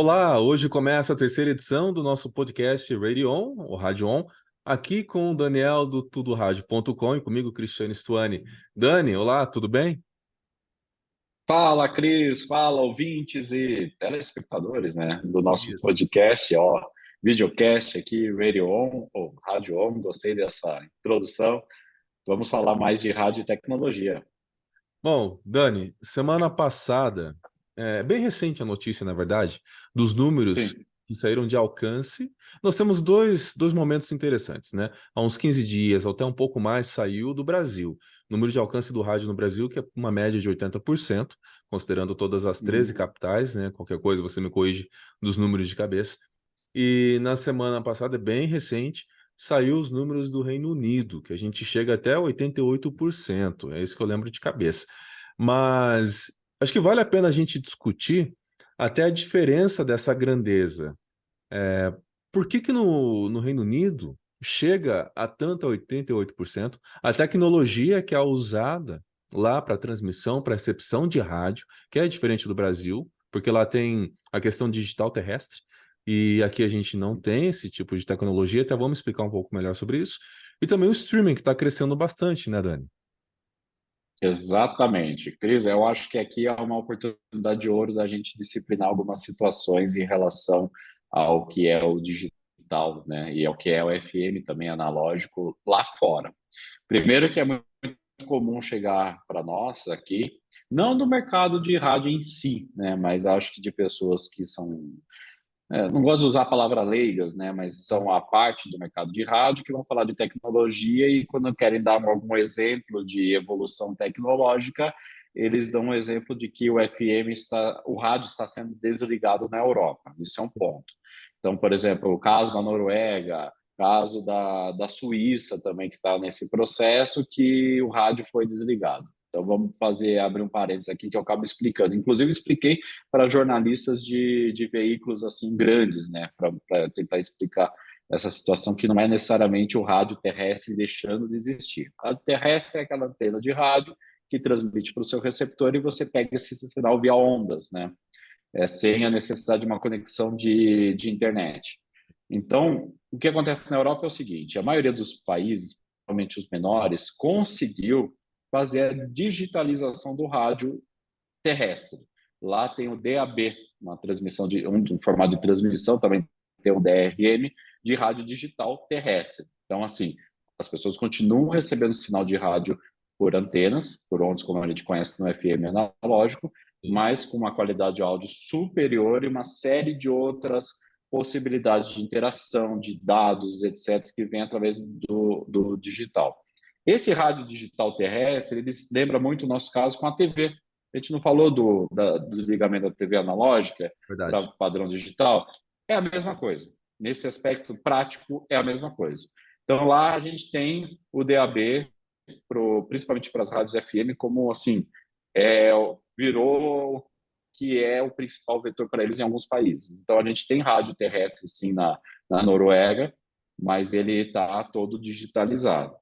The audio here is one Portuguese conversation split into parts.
Olá, hoje começa a terceira edição do nosso podcast Radio On, o Rádio On, aqui com o Daniel do tudorádio.com e comigo, Cristiano Stuani. Dani, olá, tudo bem? Fala, Cris, fala, ouvintes e telespectadores, né, do nosso Isso. podcast, ó, videocast aqui, Radio On, ou Rádio On, gostei dessa introdução. Vamos falar mais de rádio e tecnologia. Bom, Dani, semana passada, bem recente a notícia, na verdade, dos números Sim. que saíram de alcance, nós temos dois momentos interessantes, né? Há uns 15 dias, ou até um pouco mais, saiu do Brasil. Número de alcance do rádio no Brasil, que é uma média de 80%, considerando todas as 13 Hum. capitais, né? Qualquer coisa você me corrige dos números de cabeça. E na semana passada, é bem recente, saiu os números do Reino Unido, que a gente chega até 88%. É isso que eu lembro de cabeça. Mas acho que vale a pena a gente discutir até a diferença dessa grandeza. Por que que no Reino Unido chega a tanto a 88%? A tecnologia que é usada lá para transmissão, para recepção de rádio, que é diferente do Brasil, porque lá tem a questão digital terrestre, e aqui a gente não tem esse tipo de tecnologia, até vamos explicar um pouco melhor sobre isso. E também o streaming, que está crescendo bastante, né, Dani? Exatamente. Cris, eu acho que aqui é uma oportunidade de ouro da gente disciplinar algumas situações em relação ao que é o digital, né, e ao que é o FM também analógico lá fora. Primeiro que é muito comum chegar para nós aqui, não do mercado de rádio em si, né, mas acho que de pessoas que são, não gosto de usar a palavra leigas, né, mas são a parte do mercado de rádio que vão falar de tecnologia e quando querem dar algum exemplo de evolução tecnológica, eles dão um exemplo de que o rádio está sendo desligado na Europa. Isso é um ponto. Então, por exemplo, o caso da Noruega, caso da Suíça também, que está nesse processo, que o rádio foi desligado. Então, vamos abrir um parênteses aqui que eu acabo explicando. Inclusive, expliquei para jornalistas de veículos assim grandes, né, para tentar explicar essa situação que não é necessariamente o rádio terrestre deixando de existir. O rádio terrestre é aquela antena de rádio que transmite para o seu receptor e você pega esse sinal via ondas, né? Sem a necessidade de uma conexão de internet. Então, o que acontece na Europa é o seguinte: a maioria dos países, principalmente os menores, conseguiu fazer a digitalização do rádio terrestre. Lá tem o DAB, uma transmissão um formato de transmissão, também tem o DRM de rádio digital terrestre. Então, assim, as pessoas continuam recebendo sinal de rádio por antenas, por ondas como a gente conhece no FM analógico, Sim. mas com uma qualidade de áudio superior e uma série de outras possibilidades de interação, de dados, etc., que vem através do digital. Esse rádio digital terrestre, ele lembra muito o nosso caso com a TV. A gente não falou do desligamento da TV analógica para Verdade. padrão digital. É a mesma coisa. Nesse aspecto prático, é a mesma coisa. Então, lá a gente tem o DAB, principalmente para as rádios FM, como assim, é, virou que é o principal vetor para eles em alguns países. Então, a gente tem rádio terrestre, sim, na Noruega, mas ele está todo digitalizado.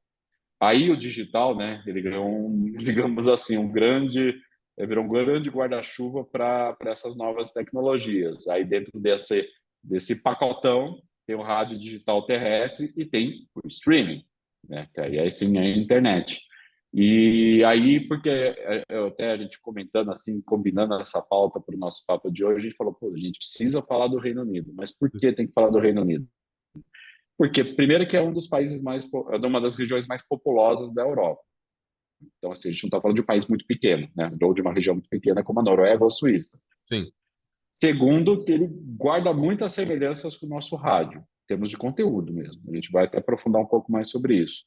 Aí o digital, né, ele ganhou digamos assim, virou um grande guarda-chuva para essas novas tecnologias. Aí dentro desse pacotão tem o rádio digital terrestre e tem o streaming, né, que aí sim é a internet. E aí, porque até a gente comentando assim, combinando essa pauta para o nosso papo de hoje, a gente falou, pô, a gente precisa falar do Reino Unido, mas por que tem que falar do Reino Unido? Porque, primeiro, que é um dos países é uma das regiões mais populosas da Europa. Então, assim, a gente não está falando de um país muito pequeno, né? Ou de uma região muito pequena como a Noruega ou a Suíça. Sim. Segundo, que ele guarda muitas semelhanças com o nosso rádio, em termos de conteúdo mesmo. A gente vai até aprofundar um pouco mais sobre isso.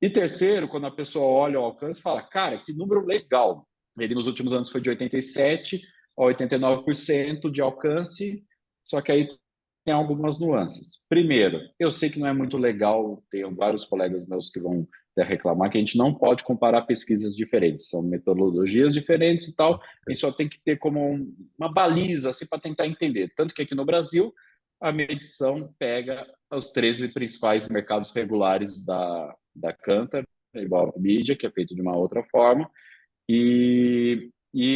E terceiro, quando a pessoa olha o alcance, fala, cara, que número legal. Ele nos últimos anos foi de 87% a 89% de alcance, só que aí tem algumas nuances. Primeiro, eu sei que não é muito legal, tenho vários colegas meus que vão até reclamar que a gente não pode comparar pesquisas diferentes, são metodologias diferentes e tal, a gente só tem que ter como uma baliza assim, para tentar entender. Tanto que aqui no Brasil, a medição pega os 13 principais mercados regulares da Kantar, igual a mídia, que é feito de uma outra forma, e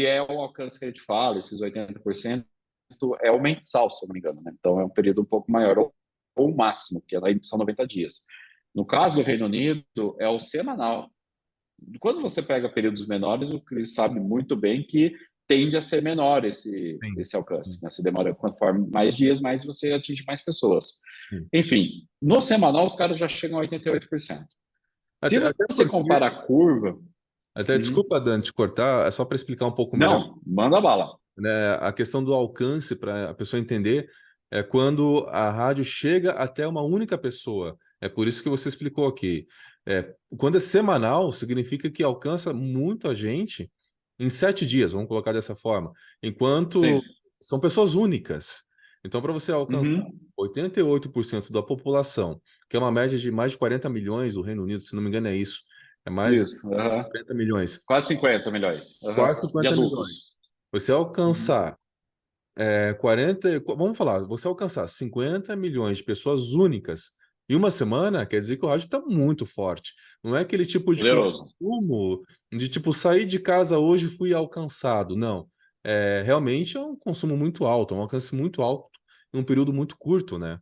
é o alcance que a gente fala, esses 80%, é o mensal, se eu não me engano, né? Então é um período um pouco maior, ou o máximo, que aí são 90 dias. No caso do Reino Unido, é o semanal. Quando você pega períodos menores, o Cris sabe muito bem que tende a ser menor Sim, esse alcance, sim, né? Se demora, conforme mais dias, mais você atinge mais pessoas. sim. Enfim, no semanal os caras já chegam a 88%. Se Até você porque, compara a curva... até Uhum. desculpa, Dan, te cortar, é só para explicar um pouco melhor, Não, manda bala. né? A questão do alcance para a pessoa entender é quando a rádio chega até uma única pessoa. É por isso que você explicou aqui. Quando é semanal, significa que alcança muita gente em 7 dias, vamos colocar dessa forma, enquanto Sim. são pessoas únicas. Então, para você alcançar Uhum. 88% da população, que é uma média de mais de 40 milhões do Reino Unido, se não me engano é isso, é mais de Isso. Uhum. 40 milhões, Quase 50 milhões, uhum, quase de 50 adultos. milhões. Você Uhum. alcançar 40, vamos falar, você alcançar 50 milhões de pessoas únicas em uma semana, quer dizer que o rádio está muito forte. Não é aquele tipo de Poderoso. consumo de tipo sair de casa hoje e fui alcançado. Não. Realmente é um consumo muito alto, é um alcance muito alto em um período muito curto, né?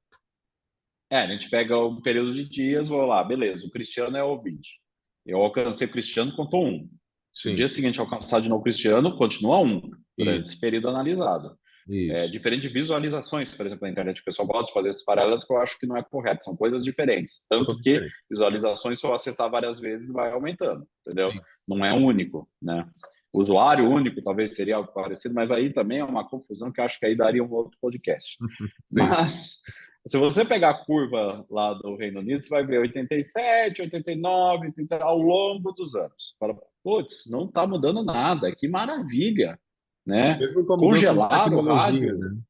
A gente pega um período de dias, vou lá, beleza, o Cristiano é ouvinte. Eu alcancei o Cristiano, contou um. Se o dia Sim, seguinte alcançar de novo o Cristiano, continua um, durante isso, esse período analisado. isso. Diferente de visualizações, por exemplo, na internet, o pessoal gosta de fazer esses paralelos que eu acho que não é correto, são coisas diferentes. Tanto Totalmente que diferente. visualizações, se eu acessar várias vezes, vai aumentando, entendeu? Sim. Não é único, né? Usuário único talvez seria algo parecido, mas aí também é uma confusão que eu acho que aí daria um outro podcast. Sim. Mas se você pegar a curva lá do Reino Unido, você vai ver 87, 89, 80, ao longo dos anos. Fala, putz, não está mudando nada, que maravilha, né? Mesmo com a mudança de Congelar o tecnologia, rádio. né?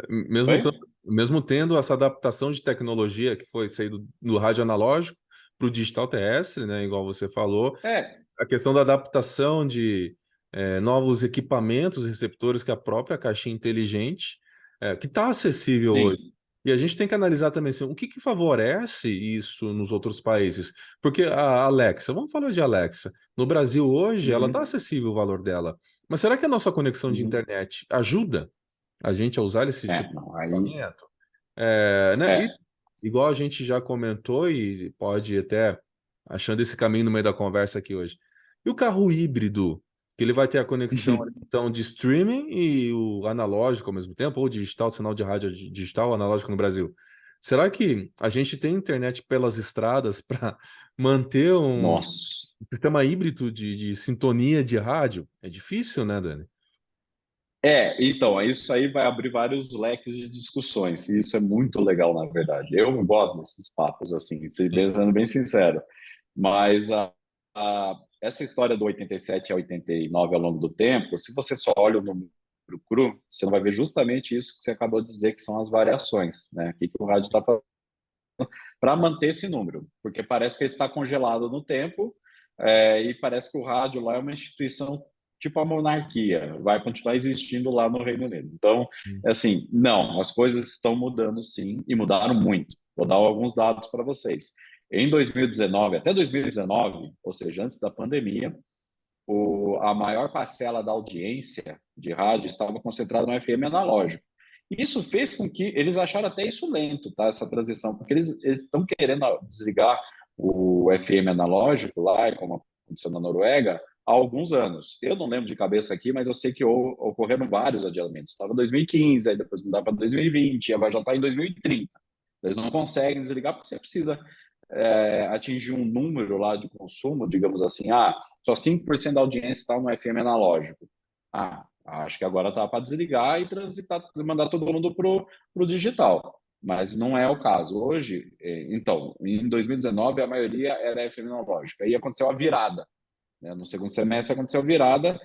Mesmo, Oi? mesmo tendo essa adaptação de tecnologia que foi sair do rádio analógico para o digital terrestre, né, igual você falou, É, a questão da adaptação de novos equipamentos, receptores, que é a própria caixinha inteligente, que está acessível hoje. sim. E a gente tem que analisar também assim, o que, que favorece isso nos outros países. Porque a Alexa, vamos falar de Alexa, no Brasil hoje ela está Uhum, acessível o valor dela. Mas será que a nossa conexão de uhum. internet ajuda a gente a usar esse tipo Não, de aí. equipamento? Né? E É. igual a gente já comentou e pode até achando esse caminho no meio da conversa aqui hoje. E o carro híbrido, que ele vai ter a conexão então de streaming e o analógico ao mesmo tempo, ou digital, sinal de rádio digital, analógico no Brasil. Será que a gente tem internet pelas estradas para manter um Nossa. sistema híbrido de sintonia de rádio? É difícil, né, Dani? Então, isso aí vai abrir vários leques de discussões, e isso é muito legal, na verdade. Eu gosto desses papos, assim, sendo bem sincero. Mas essa história do 87 a 89 ao longo do tempo, se você só olha o número cru, você não vai ver justamente isso que você acabou de dizer, que são as variações, né? O que o rádio está fazendo para manter esse número, porque parece que ele está congelado no tempo, e parece que o rádio lá é uma instituição tipo a monarquia, vai continuar existindo lá no Reino Unido. Então, assim, não, as coisas estão mudando sim, e mudaram muito. Vou dar alguns dados para vocês. Em 2019, até 2019, ou seja, antes da pandemia, a maior parcela da audiência de rádio estava concentrada no FM analógico. Isso fez com que eles acharam até isso lento, tá? Essa transição, porque eles estão querendo desligar o FM analógico lá, como aconteceu na Noruega, há alguns anos. Eu não lembro de cabeça aqui, mas eu sei que ocorreram vários adiamentos. Estava em 2015, aí depois mudaram para 2020, agora já está em 2030. Eles não conseguem desligar porque você precisa atingir um número lá de consumo, digamos assim, só 5% da audiência está no FM analógico. Acho que agora está para desligar e transitar, mandar todo mundo para o digital. Mas não é o caso. Hoje, então, em 2019, a maioria era FM analógica. Aí aconteceu a virada. Né? No segundo semestre aconteceu a virada,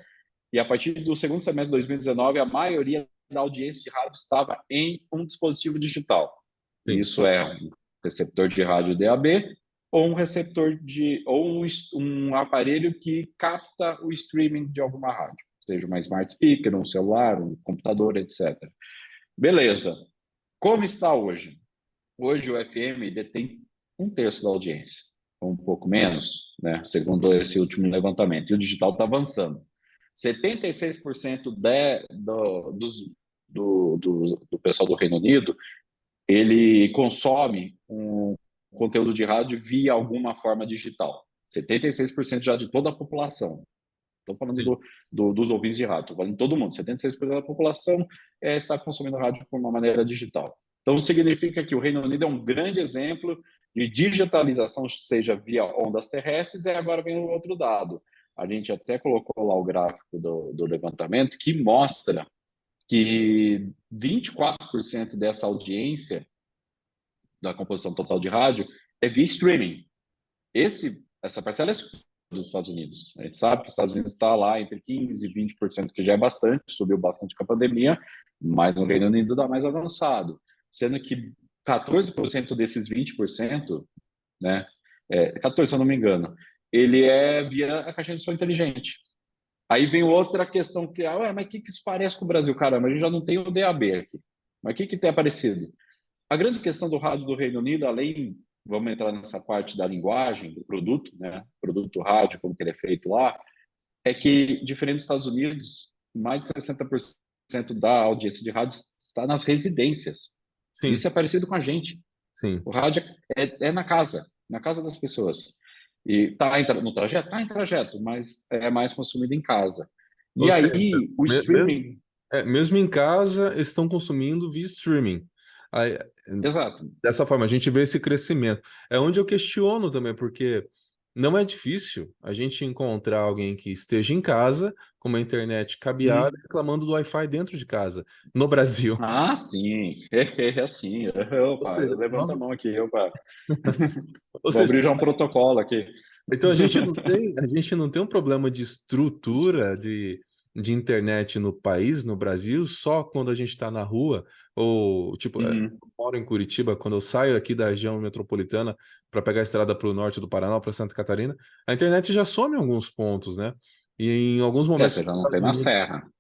e a partir do segundo semestre de 2019, a maioria da audiência de rádio estava em um dispositivo digital. Sim. Isso é um receptor de rádio DAB ou um receptor um aparelho que capta o streaming de alguma rádio, seja uma smart speaker, um celular, um computador, etc. Beleza. Como está hoje? Hoje o FM detém um terço da audiência, ou um pouco menos, né, segundo esse último levantamento. E o digital está avançando. 76% do do pessoal do Reino Unido, ele consome um conteúdo de rádio via alguma forma digital. 76% já de toda a população. Estou falando Sim. dos ouvintes de rádio, estou falando de todo mundo. 76% da população está consumindo rádio por uma maneira digital. Então, significa que o Reino Unido é um grande exemplo de digitalização, seja via ondas terrestres, e agora vem o outro dado. A gente até colocou lá o gráfico do levantamento, que mostra que 24% dessa audiência da composição total de rádio é via streaming. Essa parcela é dos Estados Unidos. A gente sabe que os Estados Unidos está lá entre 15% e 20%, que já é bastante, subiu bastante com a pandemia, mas no Reino Unido dá mais avançado, sendo que 14% desses 20%, né, 14, se eu não me engano, ele é via a caixa de som inteligente. Aí vem outra questão que é, mas o que isso parece com o Brasil? Caramba, a gente já não tem o DAB aqui. Mas o que tem aparecido? A grande questão do rádio do Reino Unido, além, vamos entrar nessa parte da linguagem, do produto, né? Produto rádio, como que ele é feito lá, é que, diferente dos Estados Unidos, mais de 60% da audiência de rádio está nas residências. Sim, Isso é parecido com a gente. sim. O rádio é na casa das pessoas. E está no trajeto? Está em trajeto, mas é mais consumido em casa. Ou E seja, aí, o streaming... mesmo em casa, estão consumindo via streaming. Aí, Exato. dessa forma, a gente vê esse crescimento. É onde eu questiono também, porque não é difícil a gente encontrar alguém que esteja em casa, com uma internet cabeada, Uhum. reclamando do Wi-Fi dentro de casa, no Brasil. Ah, sim. É assim. Ou Opa, seja, levanta a mão aqui. Opa. ou Vou seja, abrir já um protocolo aqui. então a gente não tem um problema de estrutura de internet no país, no Brasil, só quando a gente está na rua, ou tipo, Uhum. eu moro em Curitiba, quando eu saio aqui da região metropolitana para pegar a estrada para o norte do Paraná, para Santa Catarina, a internet já some em alguns pontos, né? E em alguns momentos Você nos já não tem Estados na Unidos, serra.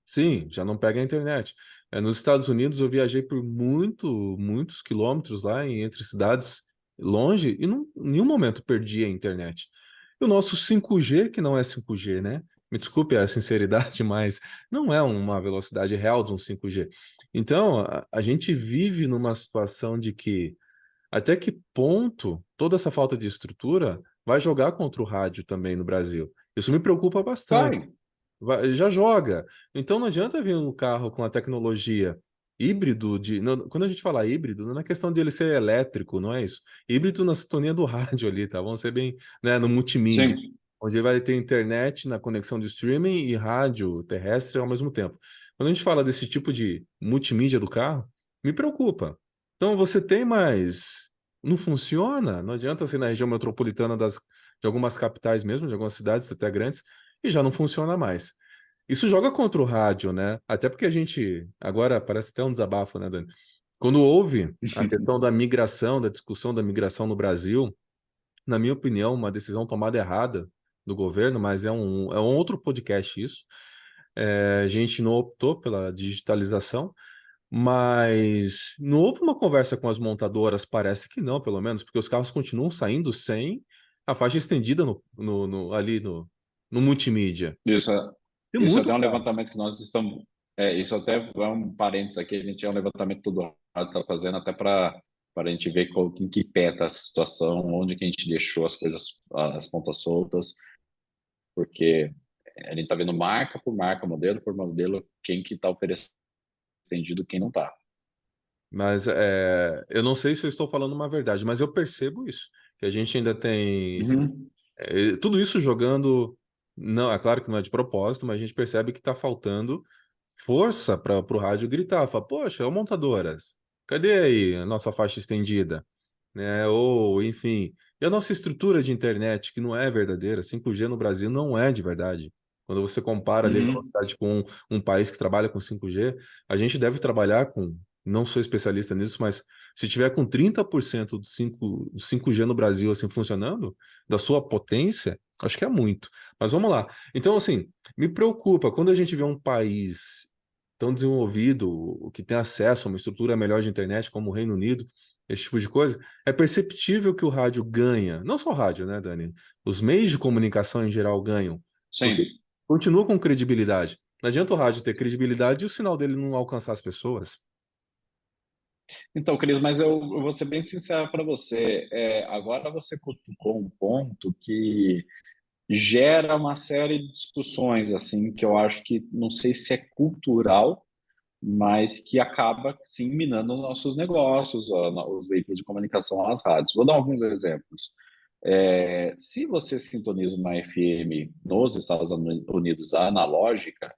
sim, já não pega a internet. Nos Estados Unidos eu viajei por muitos quilômetros lá entre cidades longe e em nenhum momento perdi a internet. E o nosso 5G, que não é 5G, né? Me desculpe a sinceridade, mas não é uma velocidade real de um 5G. Então, a gente vive numa situação de que até que ponto toda essa falta de estrutura vai jogar contra o rádio também no Brasil. Isso me preocupa bastante. Vai. Já joga. Então não adianta vir um carro com a tecnologia híbrido quando a gente fala híbrido, não é questão de ele ser elétrico, não é isso. Híbrido na sintonia do rádio ali, tá? Vamos ser bem, né, no multimídia, Sim. onde ele vai ter internet na conexão de streaming e rádio terrestre ao mesmo tempo. Quando a gente fala desse tipo de multimídia do carro, me preocupa. Então você tem mais, não funciona, não adianta ser na região metropolitana de algumas capitais mesmo, de algumas cidades até grandes, e já não funciona mais. Isso joga contra o rádio, né? Até porque a gente, agora parece até um desabafo, né, Dani? Quando houve a questão da migração, da discussão da migração no Brasil, na minha opinião, uma decisão tomada errada do governo, mas é um outro podcast isso. A gente não optou pela digitalização, mas não houve uma conversa com as montadoras, parece que não, pelo menos, porque os carros continuam saindo sem a faixa estendida ali no multimídia. Isso, Tem isso muito até é um carro. levantamento que nós estamos. Isso até é um parênteses aqui, a gente é um levantamento que todo mundo está fazendo, até para a gente ver em que pé está essa situação, onde que a gente deixou as coisas, as pontas soltas, porque a gente está vendo marca por marca, modelo por modelo, quem que está oferecendo estendido, quem não está. Mas eu não sei se eu estou falando uma verdade, mas eu percebo isso, que a gente ainda tem Uhum. tudo isso jogando. Não, é claro que não é de propósito, mas a gente percebe que está faltando força para o rádio gritar, fala, poxa, ô montadoras, cadê aí a nossa faixa estendida? Né? Ou, enfim, e a nossa estrutura de internet, que não é verdadeira, 5G no Brasil não é de verdade. Quando você compara ali a Uhum. velocidade com um país que trabalha com 5G, a gente deve trabalhar com, não sou especialista nisso, mas se tiver com 30% do 5G no Brasil assim funcionando, da sua potência, acho que é muito. Mas vamos lá. Então, assim, me preocupa quando a gente vê um país tão desenvolvido, que tem acesso a uma estrutura melhor de internet, como o Reino Unido, esse tipo de coisa, é perceptível que o rádio ganha, não só o rádio, né, Dani? Os meios de comunicação em geral ganham, porque Sim. continua com credibilidade. Não adianta o rádio ter credibilidade e o sinal dele não alcançar as pessoas. Então, Cris, mas eu vou ser bem sincero para você. Agora você cutucou um ponto que gera uma série de discussões, assim, que eu acho que não sei se é cultural, mas que acaba, sim, minando nossos negócios, ó, os veículos de comunicação, as rádios. Vou dar alguns exemplos. Se você sintoniza uma FM nos Estados Unidos analógica,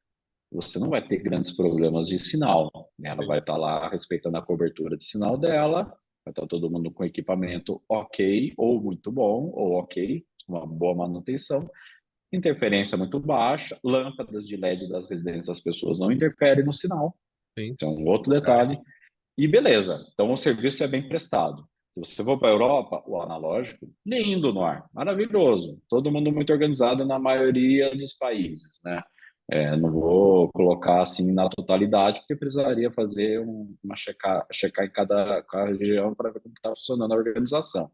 você não vai ter grandes problemas de sinal, né? Ela vai estar lá respeitando a cobertura de sinal dela, vai estar todo mundo com equipamento ok, ou muito bom, ou ok, uma boa manutenção, interferência muito baixa, lâmpadas de LED das residências das pessoas não interferem no sinal, Sim. isso é um outro detalhe, e beleza, então o serviço é bem prestado. Se você for para a Europa, o analógico, lindo no ar, maravilhoso. Todo mundo muito organizado na maioria dos países, né? Não vou colocar assim na totalidade, porque precisaria fazer uma checar em cada região para ver como está funcionando a organização.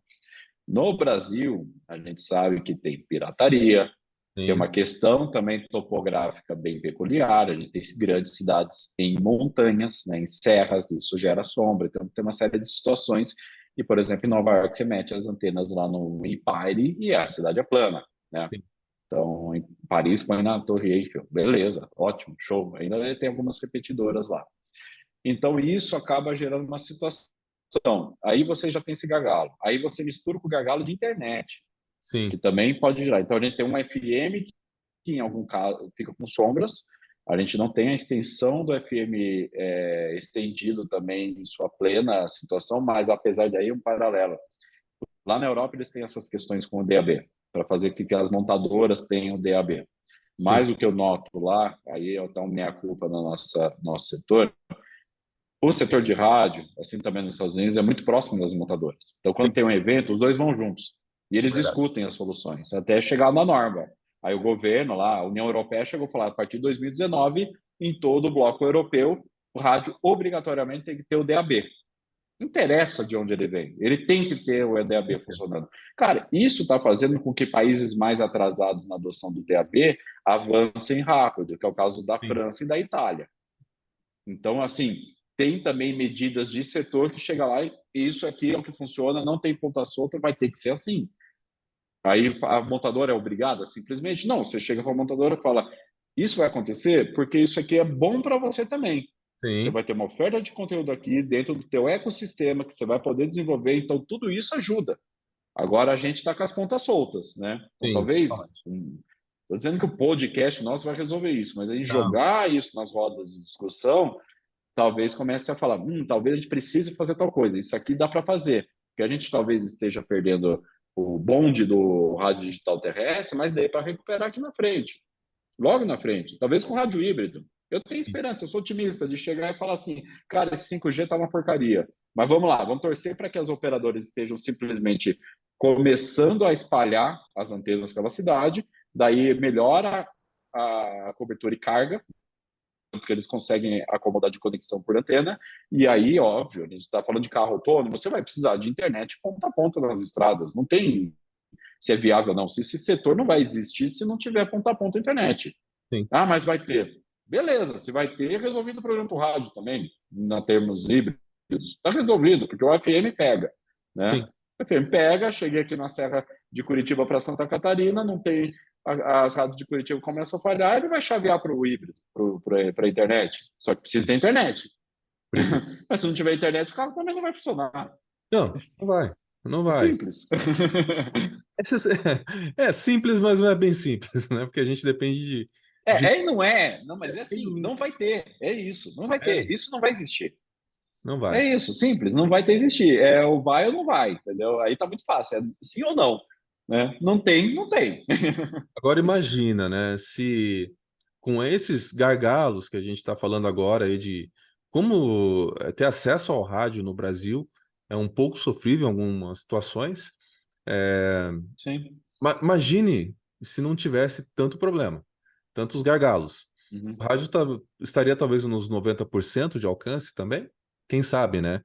No Brasil, a gente sabe que tem pirataria, tem Sim, uma questão também topográfica bem peculiar. A gente tem grandes cidades em montanhas, né, em serras, isso gera sombra. Então, tem uma série de situações. E, por exemplo, em Nova York, você mete as antenas lá no Empire e a cidade é plana, né? sim, Então, em Paris, põe na Torre Eiffel. Beleza, ótimo, show. Ainda tem algumas repetidoras lá. Então, isso acaba gerando uma situação. Aí você já tem esse gargalo. Aí você mistura com o gargalo de internet, que sim, também pode gerar. Então, a gente tem uma FM que, em algum caso, fica com sombras. A gente não tem a extensão do FM estendido também em sua plena situação, mas apesar daí, um paralelo. Lá na Europa, eles têm essas questões com o DAB, para fazer com que as montadoras tenham o DAB. sim, Mas o que eu noto lá, aí está uma meia-culpa no nosso setor, o setor de rádio, assim também nos Estados Unidos, é muito próximo das montadoras. Então, sim, quando tem um evento, os dois vão juntos. E eles verdade. discutem as soluções, até chegar na norma. Aí o governo lá, a União Europeia, chegou a falar, a partir de 2019, em todo o bloco europeu, o rádio obrigatoriamente tem que ter o DAB. Não interessa de onde ele vem, ele tem que ter o DAB funcionando. Cara, isso está fazendo com que países mais atrasados na adoção do DAB avancem rápido, que é o caso da Sim, França e da Itália. Então, assim, tem também medidas de setor que chega lá e isso aqui é o que funciona, não tem ponta solta, vai ter que ser assim. Aí a montadora é obrigada? Simplesmente não. Você chega para a montadora e fala: Isso vai acontecer porque isso aqui é bom para você também. Você sim, vai ter uma oferta de conteúdo aqui dentro do teu ecossistema que você vai poder desenvolver, então tudo isso ajuda. Agora a gente está com as pontas soltas, né? Então sim, talvez, totalmente. estou dizendo que o podcast nosso vai resolver isso, mas aí Não, jogar isso nas rodas de discussão talvez comece a falar, talvez a gente precise fazer tal coisa, isso aqui dá para fazer, porque a gente talvez esteja perdendo o bonde do rádio digital terrestre, mas daí para recuperar aqui na frente, logo na frente, talvez com rádio híbrido. Eu tenho sim, esperança, eu sou otimista de chegar e falar assim, cara, esse 5G tá uma porcaria, mas vamos lá, vamos torcer para que as operadoras estejam simplesmente começando a espalhar as antenas pela cidade, daí melhora a cobertura e carga, que eles conseguem acomodar de conexão por antena. E aí, óbvio, a gente está falando de carro autônomo, você vai precisar de internet ponta a ponta nas estradas. Não tem se é viável ou não. Se esse setor não vai existir se não tiver ponta a ponta internet. sim, Ah, mas vai ter. Beleza, se vai ter, resolvido o problema para o rádio também, na termos híbridos. Está resolvido, porque o FM pega. Né? sim. O FM pega, cheguei aqui na Serra de Curitiba para Santa Catarina, não tem as rádios de Curitiba começam a falhar, ele vai chavear para o híbrido, para a internet. Só que precisa ter internet. Precisa. Mas se não tiver internet, o carro também não vai funcionar. Não, não vai. Não É vai. simples. É simples, mas não é bem simples, né? Porque a gente depende de... E não é. Não, mas é assim, não vai ter. É isso, não vai É, ter. Isso não vai existir. não É vai. isso, simples, não vai ter existir. É o vai ou não vai, entendeu? Aí tá muito fácil, é sim ou não, né? Não tem, não tem. Agora imagina, né? Se com esses gargalos que a gente está falando agora aí de como ter acesso ao rádio no Brasil é um pouco sofrível em algumas situações. É, Sim. imagine se não tivesse tanto problema, tantos gargalos. O Uhum. rádio estaria talvez nos 90% de alcance também? Quem sabe, né?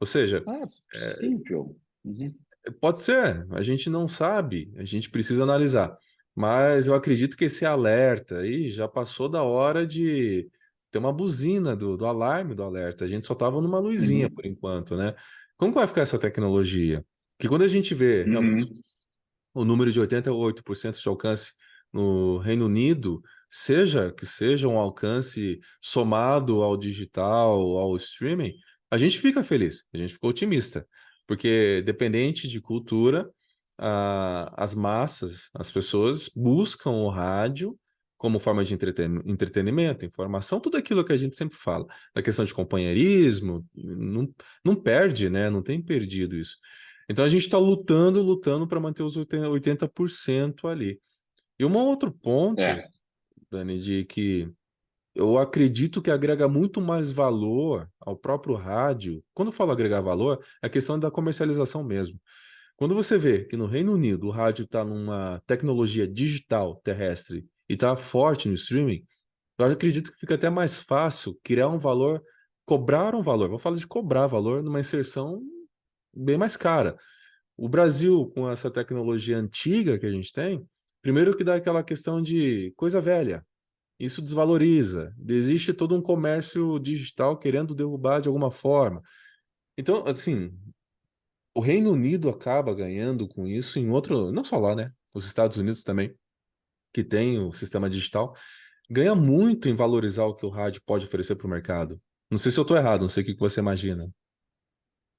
Ou seja, Ah, possível. Uhum. pode ser, a gente não sabe, a gente precisa analisar. Mas eu acredito que esse alerta aí já passou da hora de ter uma buzina do alarme do alerta. A gente só estava numa luzinha Uhum, por enquanto, né? Como que vai ficar essa tecnologia? Que quando a gente vê realmente uhum. o número de 88% de alcance no Reino Unido, seja que seja um alcance somado ao digital, ao streaming, a gente fica feliz, a gente fica otimista, porque dependente de cultura, as massas, as pessoas buscam o rádio como forma de entretenimento, informação, tudo aquilo que a gente sempre fala, da questão de companheirismo, não perde, né? Não tem perdido isso. Então a gente está lutando, lutando para manter os 80% ali. E um outro ponto, É, Dani, de que eu acredito que agrega muito mais valor ao próprio rádio. Quando eu falo agregar valor, é a questão da comercialização mesmo. Quando você vê que no Reino Unido o rádio está numa tecnologia digital terrestre e está forte no streaming, eu acredito que fica até mais fácil criar um valor, cobrar um valor. Vou falar de cobrar valor numa inserção bem mais cara. O Brasil, com essa tecnologia antiga que a gente tem, primeiro que dá aquela questão de coisa velha. Isso desvaloriza. Existe todo um comércio digital querendo derrubar de alguma forma. Então, assim, o Reino Unido acaba ganhando com isso em outro, não só lá, né? Os Estados Unidos também, que tem o sistema digital, ganha muito em valorizar o que o rádio pode oferecer para o mercado. Não sei se eu estou errado, não sei o que que você imagina.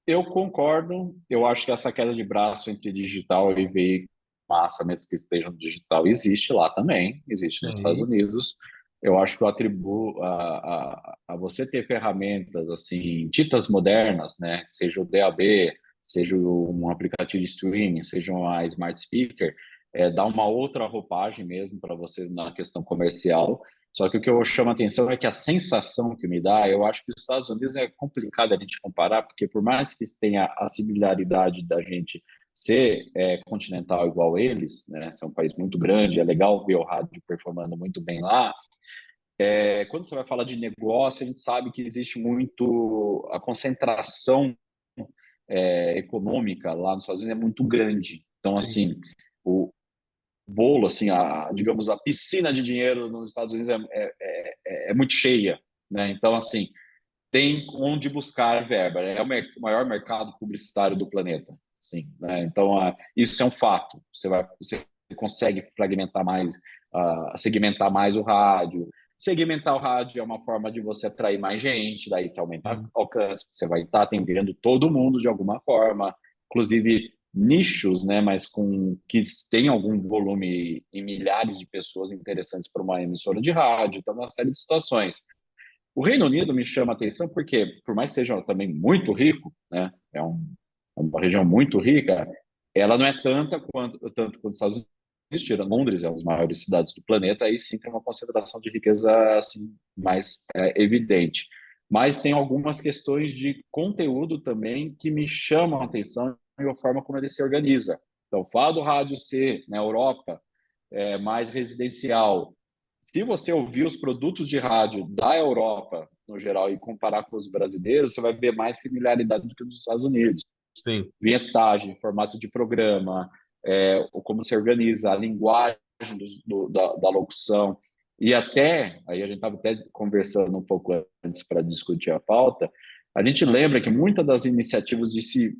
eu concordo. Eu acho que essa queda de braço entre digital e veículo, massa, mesmo que esteja no digital, existe lá também, existe nos Estados Sim, Unidos. Eu acho que eu atribuo a você ter ferramentas assim ditas modernas, né? Seja o DAB, seja um aplicativo de streaming, seja uma smart speaker, dá uma outra roupagem mesmo para você na questão comercial. Só que o que eu chamo a atenção é que a sensação que me dá, eu acho que os Estados Unidos é complicado a gente comparar, porque por mais que tenha a similaridade da gente ser continental igual eles, né, ser um país muito grande, é legal ver o rádio performando muito bem lá. Quando você vai falar de negócio, a gente sabe que existe muito a concentração econômica lá nos Estados Unidos é muito grande. Então, sim. assim, o bolo, assim, digamos, a piscina de dinheiro nos Estados Unidos é muito cheia, né? Então, assim, tem onde buscar verba. É o maior mercado publicitário do planeta, sim, né? Então, isso é um fato. Você consegue fragmentar mais, segmentar mais o rádio. Segmentar o rádio é uma forma de você atrair mais gente, daí você aumenta o alcance, você vai estar atendendo todo mundo de alguma forma, inclusive nichos, né, mas com que tem algum volume em milhares de pessoas interessantes para uma emissora de rádio, então uma série de situações. O Reino Unido me chama a atenção porque, por mais que seja também muito rico, né, é uma região muito rica, ela não é tanto quanto os Estados Unidos, tira Londres, é uma das maiores cidades do planeta, aí sim tem uma concentração de riqueza assim, mais evidente. Mas tem algumas questões de conteúdo também que me chamam a atenção e a forma como ele se organiza. Então, o fato do rádio ser na Europa mais residencial, se você ouvir os produtos de rádio da Europa, no geral, e comparar com os brasileiros, você vai ver mais similaridade do que nos Estados Unidos. Sim. Vinhetagem, formato de programa, como se organiza, a linguagem da locução. E até, aí a gente estava até conversando um pouco antes para discutir a pauta, a gente lembra que muitas das iniciativas de se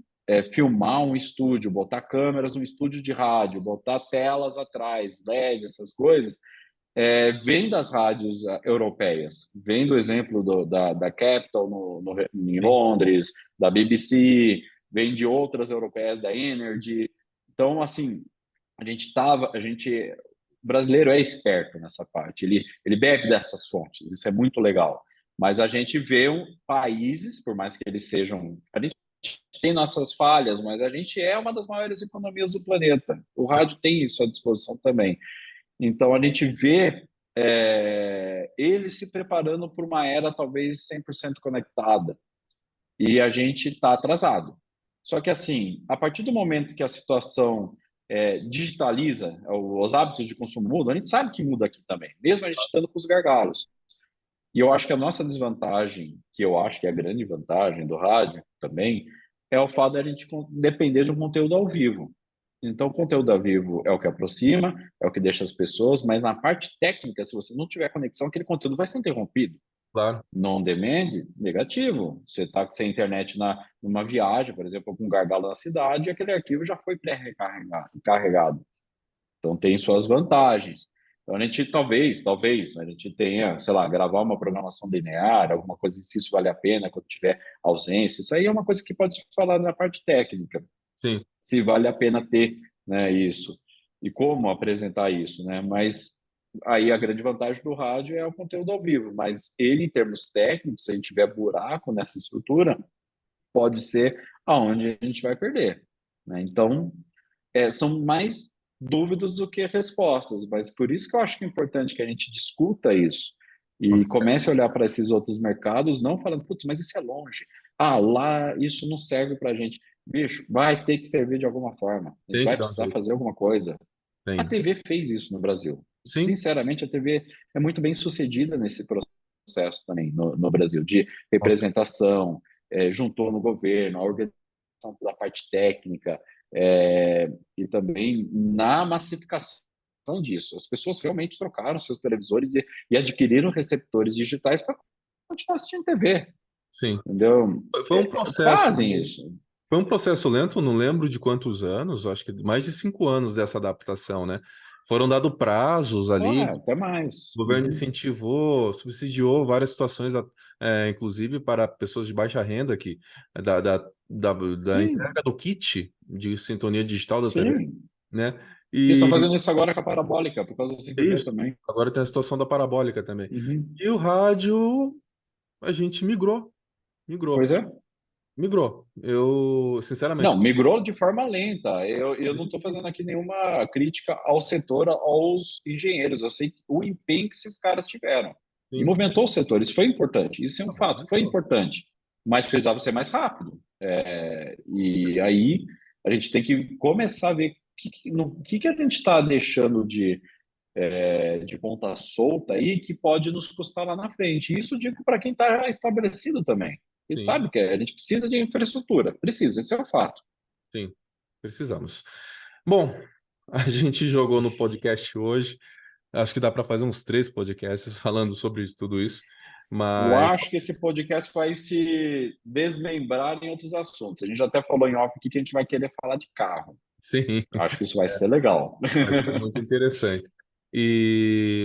filmar um estúdio, botar câmeras no estúdio de rádio, botar telas atrás, LED, essas coisas, vem das rádios europeias, vem do exemplo da Capital em Sim. Londres, da BBC, vem de outras europeias, da Energy. Então, assim, a gente, o brasileiro é esperto nessa parte, ele bebe dessas fontes, isso é muito legal. Mas a gente vê países, por mais que eles sejam. A gente tem nossas falhas, mas a gente é uma das maiores economias do planeta. O Sim. rádio tem isso à disposição também. Então a gente vê ele se preparando para uma era talvez 100% conectada e a gente está atrasado. Só que assim, a partir do momento que a situação digitaliza, os hábitos de consumo mudam, a gente sabe que muda aqui também, mesmo a gente estando com os gargalos. E eu acho que a nossa desvantagem, que eu acho que é a grande vantagem do rádio também, é o fato de a gente depender de um conteúdo ao vivo. Então, o conteúdo ao vivo é o que aproxima, é o que deixa as pessoas, mas na parte técnica, se você não tiver conexão, aquele conteúdo vai ser interrompido. Claro. Non-demand, negativo. Você está sem internet numa viagem, por exemplo, com um gargalo na cidade, aquele arquivo já foi pré-carregado. Então, tem suas vantagens. Então, a gente talvez, a gente tenha, sei lá, gravar uma programação linear, alguma coisa, se isso vale a pena, quando tiver ausência. Isso aí é uma coisa que pode falar na parte técnica, Sim, se vale a pena ter, né, isso. E como apresentar isso, né? Mas aí a grande vantagem do rádio é o conteúdo ao vivo, mas ele, em termos técnicos, se a gente tiver buraco nessa estrutura, pode ser aonde a gente vai perder, né? Então, são mais dúvidas do que respostas, mas por isso que eu acho que é importante que a gente discuta isso com e certeza. comece a olhar para esses outros mercados, não falando, putz, mas isso é longe. Ah, lá isso não serve para a gente. Bicho, vai ter que servir de alguma forma. A gente Tem que vai dar um precisar jeito. fazer alguma coisa. A Tem. TV fez isso no Brasil. Sim, Sinceramente, a TV é muito bem sucedida nesse processo também no Brasil, de com certeza. representação, juntou no governo, a organização da parte técnica, e também na massificação disso. As pessoas realmente trocaram seus televisores e adquiriram receptores digitais para continuar assistindo TV, Sim. entendeu? Foi um processo. Fazem isso. Foi um processo lento, não lembro de quantos anos, acho que mais de 5 anos dessa adaptação, né? Foram dados prazos ali, Até mais. o governo Uhum. incentivou, subsidiou várias situações, inclusive para pessoas de baixa renda, da Sim, entrega do kit de sintonia digital da TV, sim. né? Estão E fazendo isso agora com a parabólica, por causa do é 5G isso. também. Agora tem a situação da parabólica também. Uhum. E o rádio, a gente migrou, Pois é. migrou. Eu, Não, sinceramente, migrou de forma lenta. Eu não estou fazendo aqui nenhuma crítica ao setor, aos engenheiros. Eu sei o empenho que esses caras tiveram. E sim, movimentou o setor. Isso foi importante. Isso é um fato. Foi aumentou. importante. Mas precisava ser mais rápido. E aí a gente tem que começar a ver o que a gente está deixando de ponta solta aí que pode nos custar lá na frente. Isso eu digo para quem está estabelecido também. A gente Sim, sabe que a gente precisa de infraestrutura. Precisa, esse é o fato. sim, precisamos. Bom, a gente jogou no podcast hoje. Acho que dá para fazer uns 3 podcasts falando sobre tudo isso. Eu Mas, acho que esse podcast vai se desmembrar em outros assuntos. A gente até falou em off aqui que a gente vai querer falar de carro. sim, Eu acho que isso vai ser legal. vai ser muito interessante.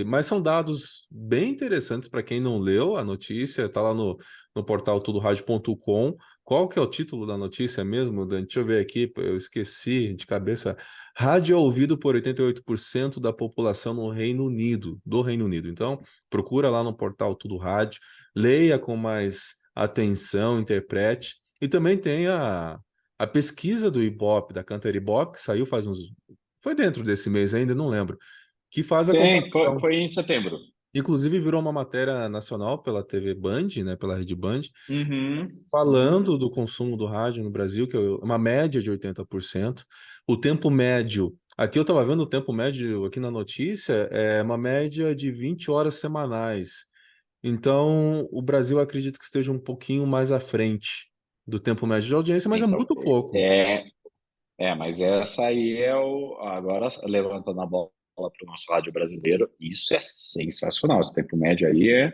Mas são dados bem interessantes para quem não leu a notícia, está lá no portal tudoradio.com. Qual que é o título da notícia mesmo, Dani? Deixa eu ver aqui, eu esqueci de cabeça. Rádio é ouvido por 88% da população no Reino Unido, do Reino Unido. Então, procura lá no portal Tudo Rádio, leia com mais atenção, interprete. E também tem a pesquisa do Ibope, da Cantar Ibope, que saiu faz uns foi dentro desse mês ainda, não lembro. Que faz a Tem, foi, comparação. foi em setembro. Inclusive virou uma matéria nacional pela TV Band, né, pela Rede Band, Uhum, falando uhum. do consumo do rádio no Brasil, que é uma média de 80%. O tempo médio, aqui eu estava vendo o tempo médio aqui na notícia, é uma média de 20 horas semanais. Então, o Brasil acredito que esteja um pouquinho mais à frente do tempo médio de audiência, mas é Então, muito pouco. é, mas essa aí é o. Agora, levantando a bola para o nosso rádio brasileiro, isso é sensacional. Esse tempo médio aí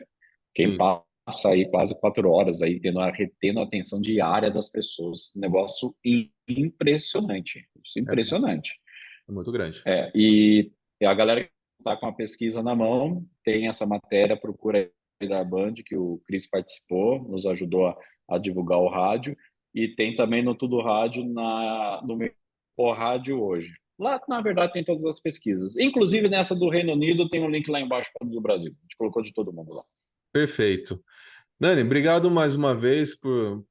quem Sim, passa aí quase 4 horas aí retendo a atenção diária das pessoas. Negócio impressionante. Isso é é, impressionante. é muito grande. E a galera que está com a pesquisa na mão tem essa matéria, procura aí da Band, que o Cris participou, nos ajudou a divulgar o rádio, e tem também no Tudo Rádio, no O Rádio hoje. Lá, na verdade, tem todas as pesquisas. Inclusive, nessa do Reino Unido, tem um link lá embaixo para do Brasil. A gente colocou de todo mundo lá. Perfeito. Dani, obrigado mais uma vez por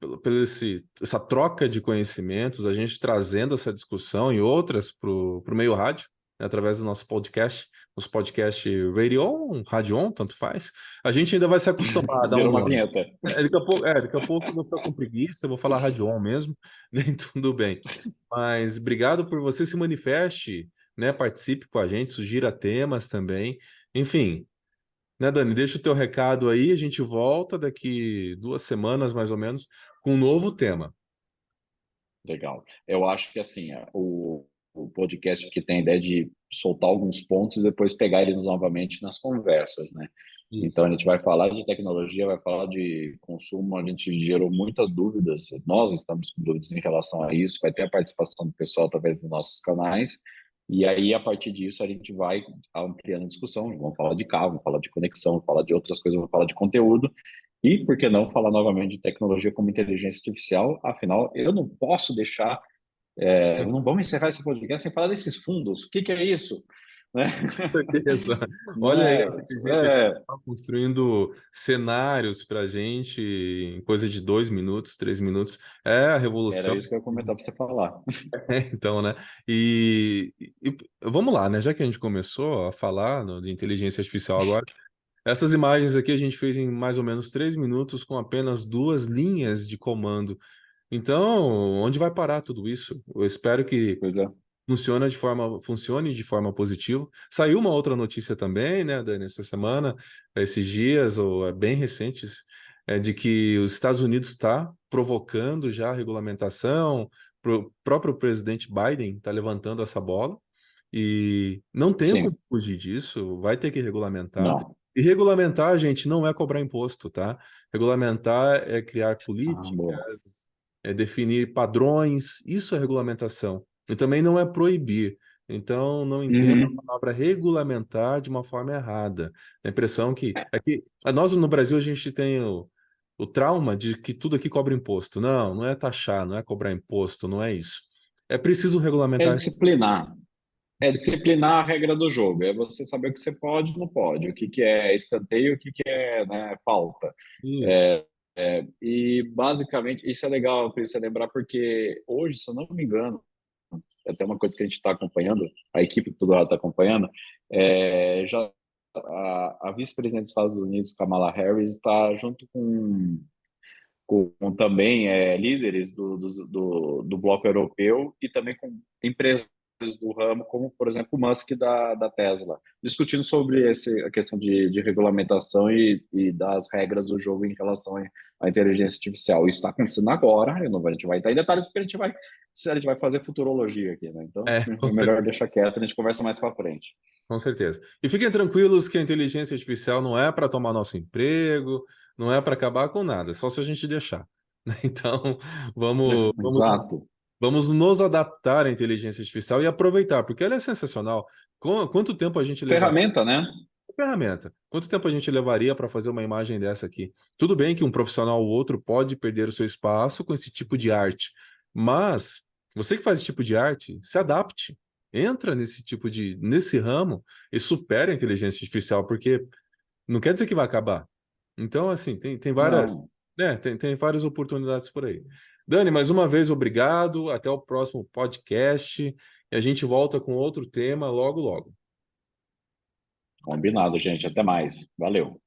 essa troca de conhecimentos, a gente trazendo essa discussão e outras para o meio rádio, né, através do nosso podcast Radio On, Rádio On, tanto faz. A gente ainda vai se acostumar a dar um Virou uma nome. vinheta. Daqui a pouco eu vou ficar com preguiça, eu vou falar Rádio On mesmo, nem tudo bem. Mas obrigado por você se manifeste, né, participe com a gente, sugira temas também. Enfim, né, Dani? Deixa o teu recado aí, a gente volta daqui 2 semanas, mais ou menos, com um novo tema. Legal. Eu acho que assim, o o podcast que tem a ideia de soltar alguns pontos e depois pegar eles novamente nas conversas, né? Então, Isso. a gente vai falar de tecnologia, vai falar de consumo, a gente gerou muitas dúvidas, nós estamos com dúvidas em relação a isso, vai ter a participação do pessoal através dos nossos canais, e aí, a partir disso, a gente vai ampliando a discussão, vamos falar de carro, vamos falar de conexão, vamos falar de outras coisas, vamos falar de conteúdo, e, por que não, falar novamente de tecnologia como inteligência artificial, afinal, eu não posso deixar, não vamos encerrar esse podcast sem falar desses fundos, o que que é isso? Né? Certeza. Olha aí, a Né? inteligência artificial construindo cenários para a gente em coisa de 2 minutos, 3 minutos. É a Era revolução. isso que eu ia comentar para você falar. Então, né? E vamos lá, né? Já que a gente começou a falar de inteligência artificial agora, essas imagens aqui a gente fez em mais ou menos 3 minutos com apenas 2 linhas de comando. Então, onde vai parar tudo isso? Eu espero que Pois é. funcione de forma positiva. Saiu uma outra notícia também, né, Dani, essa semana, esses dias, ou bem recentes, de que os Estados Unidos está provocando já a regulamentação, o próprio presidente Biden está levantando essa bola, e não tem como Sim, fugir disso, vai ter que regulamentar. não. E regulamentar, gente, não é cobrar imposto, tá? Regulamentar é criar Ah, boa. políticas, é definir padrões, isso é regulamentação. E também não é proibir. Então, não entenda a Uhum. palavra regulamentar de uma forma errada. A impressão que nós no Brasil a gente tem o trauma de que tudo aqui cobra imposto. Não, não é taxar, não é cobrar imposto, não é isso. É preciso É regulamentar. disciplinar. É disciplinar a regra do jogo. É você saber o que você pode e não pode, o que que é escanteio, o que que é, né, falta. Isso. E basicamente isso é legal para você lembrar porque hoje, se eu não me engano, é até uma coisa que a gente está acompanhando, a equipe do lado está acompanhando, já a vice-presidente dos Estados Unidos, Kamala Harris, está junto com também líderes do bloco europeu e também com empresas do ramo, como, por exemplo, o Musk da Tesla, discutindo sobre a questão de regulamentação e das regras do jogo em relação à inteligência artificial. Isso está acontecendo agora, a gente vai estar em detalhes, porque a gente vai fazer futurologia aqui, né? Então, Com é melhor certeza. deixar quieto, a gente conversa mais para frente. Com certeza. E fiquem tranquilos que a inteligência artificial não é para tomar nosso emprego, não é para acabar com nada, é só se a gente deixar. Né? Então, vamos, vamos, Exato. vamos nos adaptar à inteligência artificial e aproveitar, porque ela é sensacional. Quanto tempo a gente levaria? Ferramenta, né? Ferramenta. Quanto tempo a gente levaria para fazer uma imagem dessa aqui? Tudo bem que um profissional ou outro pode perder o seu espaço com esse tipo de arte, mas você que faz esse tipo de arte, se adapte. Entra nesse ramo e supera a inteligência artificial, porque não quer dizer que vai acabar. Então, assim, tem várias, Não. né, tem várias oportunidades por aí. Dani, mais uma vez, obrigado. Até o próximo podcast. E a gente volta com outro tema logo, logo. Combinado, gente. Até mais. Valeu.